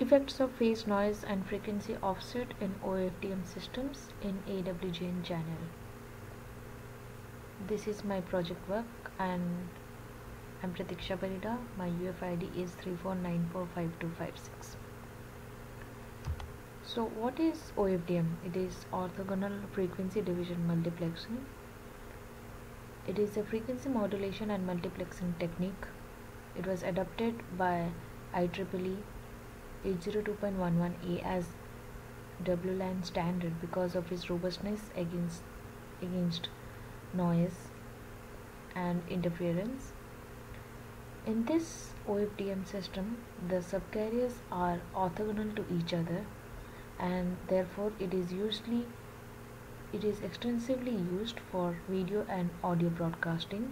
Effects of phase noise and frequency offset in OFDM systems in AWGN channel. This is my project work and I'm Pratiksha Parida. My UFID is 34945256. So what is OFDM? It is orthogonal frequency division multiplexing. It is a frequency modulation and multiplexing technique. It was adopted by IEEE 802.11a as WLAN standard because of its robustness against noise and interference. In this OFDM system, the subcarriers are orthogonal to each other, and therefore it is extensively used for video and audio broadcasting,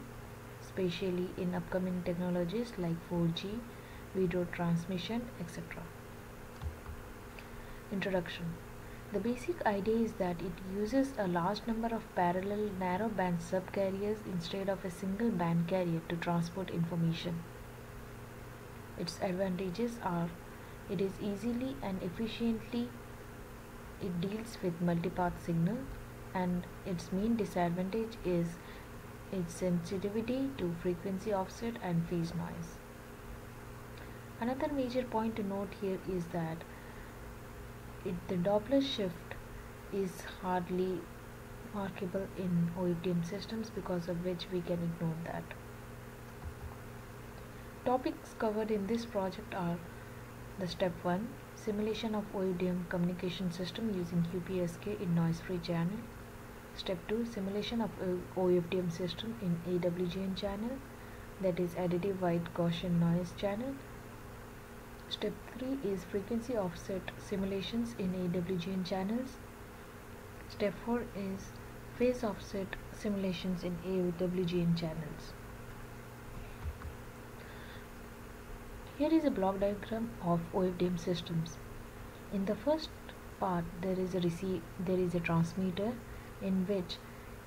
especially in upcoming technologies like 4G, video transmission, etc. Introduction. The basic idea is that it uses a large number of parallel narrowband subcarriers instead of a single band carrier to transport information. Its advantages are it is easily and efficiently it deals with multipath signal, and its main disadvantage is its sensitivity to frequency offset and phase noise. Another major point to note here is that the Doppler shift is hardly markable in OFDM systems, because of which we can ignore that. Topics covered in this project are the step 1, simulation of OFDM communication system using QPSK in noise-free channel. Step 2, simulation of OFDM system in AWGN channel, that is additive white Gaussian noise channel. Step 3 is frequency offset simulations in AWGN channels. Step 4 is phase offset simulations in AWGN channels. Here is a block diagram of OFDM systems. In the first part, there is a transmitter in which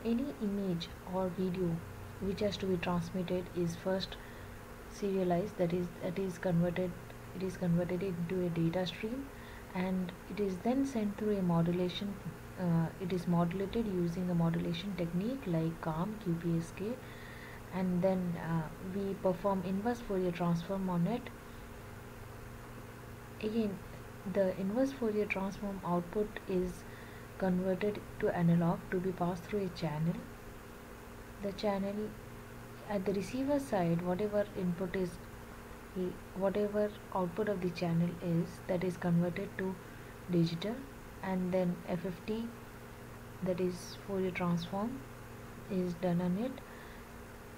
any image or video which has to be transmitted is first serialized, that is converted into a data stream, and it is then sent through a modulation. It is modulated using a modulation technique like CALM, QPSK, and then we perform inverse Fourier transform on it. Again, the inverse Fourier transform output is converted to analog to be passed through a channel. The channel at the receiver side, whatever output of the channel is, that is converted to digital, and then FFT, that is Fourier transform, is done on it.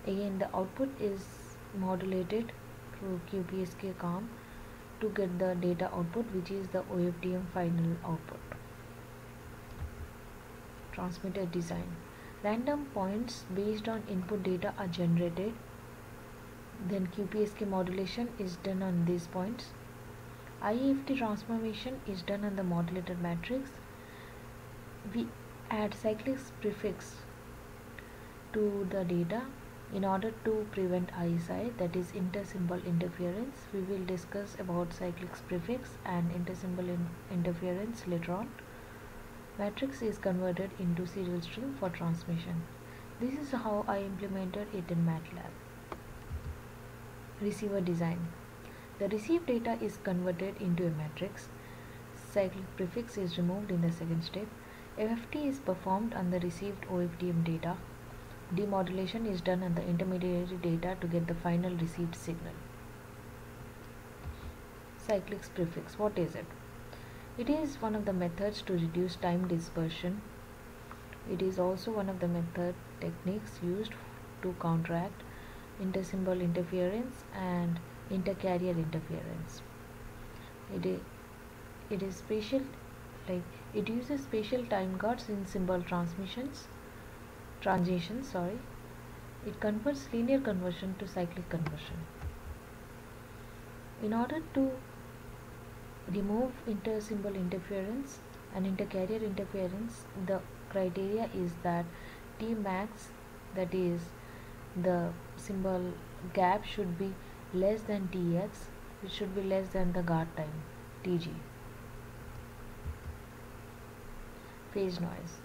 Again, the output is modulated through QPSK CALM to get the data output, which is the OFDM final output. Transmitter design. Random points based on input data are generated. Then QPSK modulation is done on these points. IEFT transformation is done on the modulated matrix. We add cyclic prefix to the data in order to prevent ISI, that is intersymbol interference. We will discuss about cyclic prefix and intersymbol interference later on. Matrix is converted into serial stream for transmission. This is how I implemented it in MATLAB. Receiver design. The received data is converted into a matrix. Cyclic prefix is removed in the second step. FFT is performed on the received OFDM data. Demodulation is done on the intermediary data to get the final received signal. Cyclic prefix, what is it? It is one of the methods to reduce time dispersion. It is also one of the techniques used to counteract intersymbol interference and intercarrier interference. It is spatial, like it uses spatial time guards in symbol transitions. It converts linear conversion to cyclic conversion. In order to remove intersymbol interference and intercarrier interference, the criteria is that T max, that is the symbol gap, should be less than Tx, which should be less than the guard time. TG. Phase noise.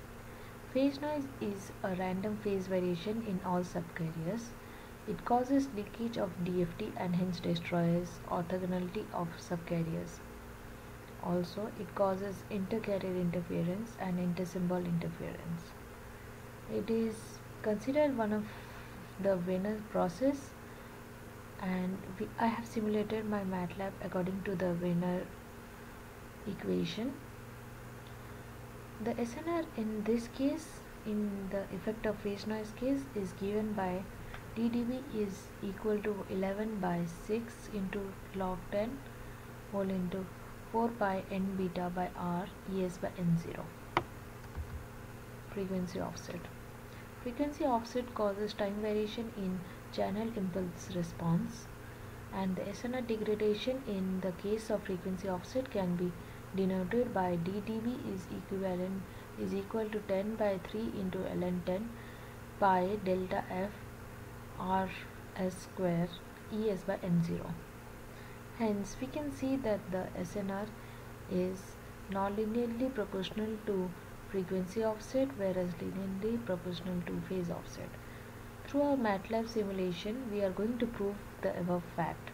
Phase noise is a random phase variation in all subcarriers. It causes leakage of DFT and hence destroys orthogonality of subcarriers. Also, it causes intercarrier interference and intersymbol interference. It is considered one of the Wiener process, and I have simulated my MATLAB according to the Wiener equation. The SNR in this case, in the effect of phase noise case, is given by dB is equal to 11 by 6 into log 10 whole into 4 pi n beta by r es by n0. Frequency offset. Frequency offset causes time variation in channel impulse response, and the SNR degradation in the case of frequency offset can be denoted by dB is equal to 10 by 3 into ln 10 pi delta f r s square es by n0. Hence, we can see that the SNR is non-linearly proportional to frequency offset, whereas linearly proportional to phase offset. Through our MATLAB simulation, we are going to prove the above fact,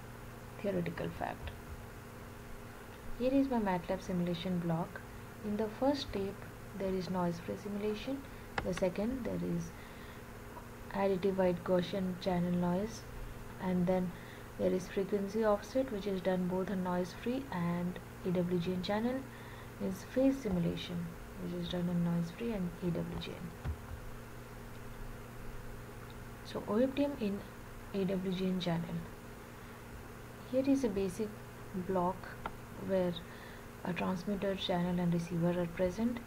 theoretical fact. Here is my MATLAB simulation block. In the first step, there is noise-free simulation. The second, there is additive white Gaussian channel noise, and then there is frequency offset, which is done both on noise-free and AWGN channel. Is phase simulation, which is done on noise-free and AWGN. So OFDM in AWGN channel. Here is a basic block where a transmitter, channel and receiver are present.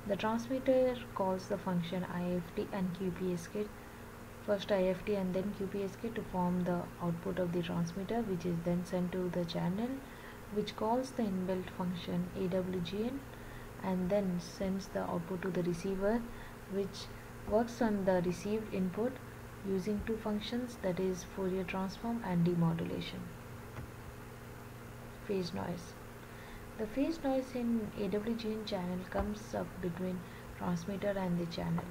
The transmitter calls the function IFT and QPSK, first IFT and then QPSK, to form the output of the transmitter, which is then sent to the channel, which calls the inbuilt function AWGN and then sends the output to the receiver, which works on the received input using two functions, that is Fourier transform and demodulation. Phase noise. The phase noise in AWGN channel comes up between transmitter and the channel.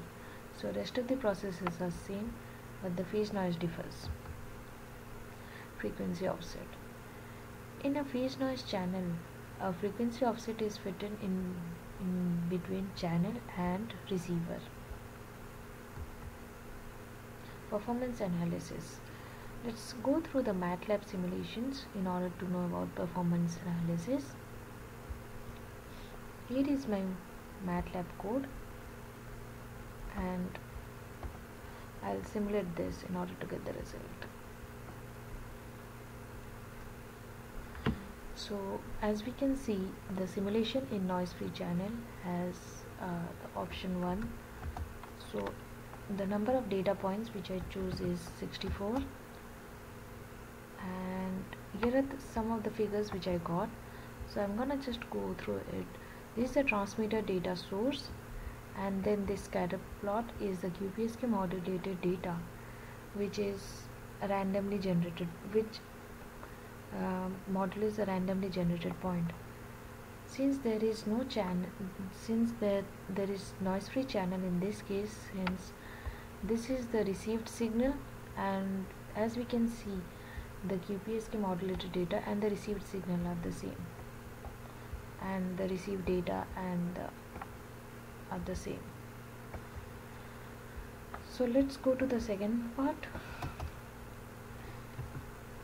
So rest of the processes are same, but the phase noise differs. Frequency offset. In a phase noise channel, a frequency offset is fitted in between channel and receiver. Performance analysis. Let's go through the MATLAB simulations in order to know about performance analysis. Here is my MATLAB code, and I'll simulate this in order to get the result. So as we can see, the simulation in noise-free channel has the option 1. So the number of data points which I choose is 64, and here are some of the figures which I got. So I'm gonna just go through it. This is the transmitter data source, and then this scatter plot is the QPSK modulated data, which is randomly generated, which modulates a randomly generated point. Since there is no channel, since there is noise-free channel in this case, hence this is the received signal, and as we can see, the QPSK modulated data and the received signal are the same, and the received data and are the same. So let's go to the second part.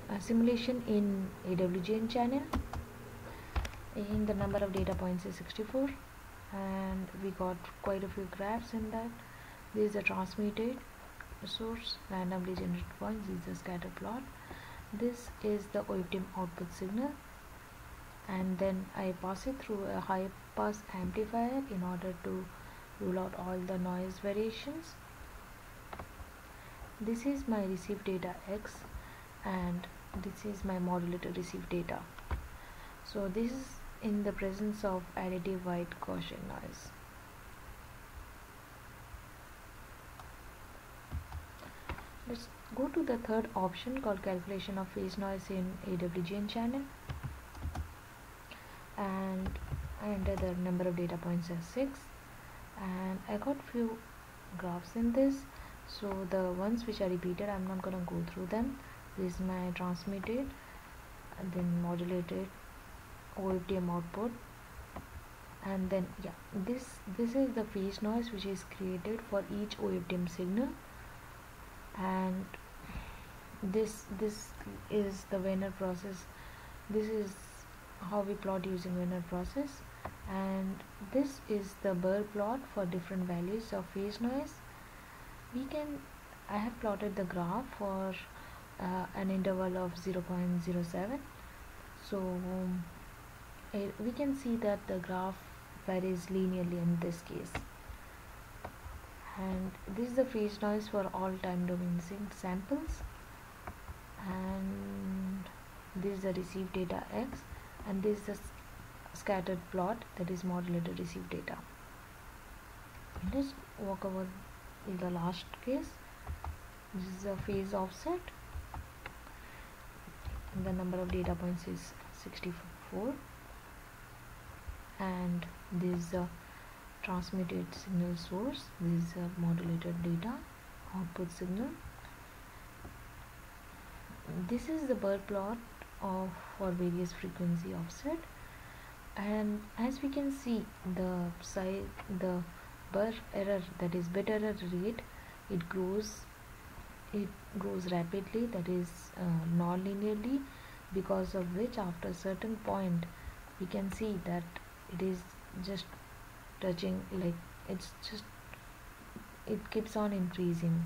A simulation in AWGN channel. In the number of data points is 64, and we got quite a few graphs in that. This is a transmitted source, randomly generated points. This is a scatter plot. This is the OFDM output signal, and then I pass it through a high pass amplifier in order to rule out all the noise variations. This is my received data X, and this is my modulated received data. So this is in the presence of additive white Gaussian noise. Let's go to the third option called calculation of phase noise in AWGN channel. and I entered the number of data points as 6, and I got few graphs in this. So the ones which are repeated, I'm not gonna go through them. This is my transmitted and then modulated OFDM output, and then this is the phase noise which is created for each OFDM signal, and this is the Venner process. This is how we plot using Venner process, and this is the Burr plot for different values of phase noise. I have plotted the graph for an interval of 0.07. So we can see that the graph varies linearly in this case, and this is the phase noise for all time domain samples, and this is the received data x, and this is the scattered plot, that is modulated received data. Let's walk over the last case. This is a phase offset. The number of data points is 64, and this is a transmitted signal source. This is a modulated data output signal. This is the Burr plot for various frequency offset, and as we can see, the Burr error, that is bit error rate, it grows rapidly, that is non-linearly, because of which after a certain point we can see that it is just touching, like it keeps on increasing.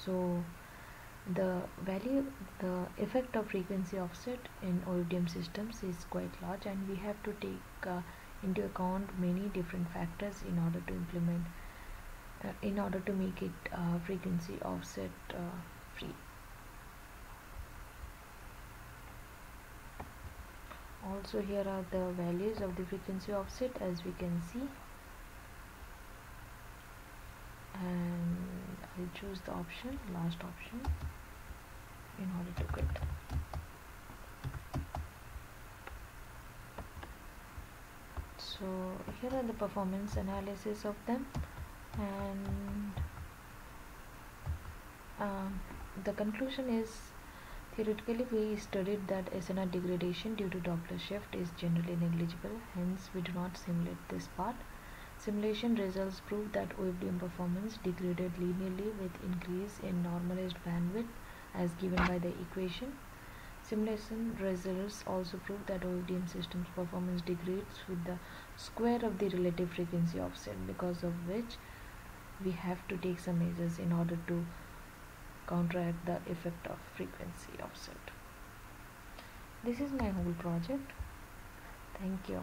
So the effect of frequency offset in OFDM systems is quite large, and we have to take into account many different factors in order to implement in order to make it frequency offset free. Also, here are the values of the frequency offset, as we can see, and I'll choose the last option in order to quit. So here are the performance analysis of them, and the conclusion is, theoretically we studied that SNR degradation due to Doppler shift is generally negligible, hence we do not simulate this part. Simulation results prove that OFDM performance degraded linearly with increase in normalized bandwidth as given by the equation. Simulation results also prove that OFDM system's performance degrades with the square of the relative frequency offset, because of which we have to take some measures in order to counteract the effect of frequency offset. This is my whole project. Thank you.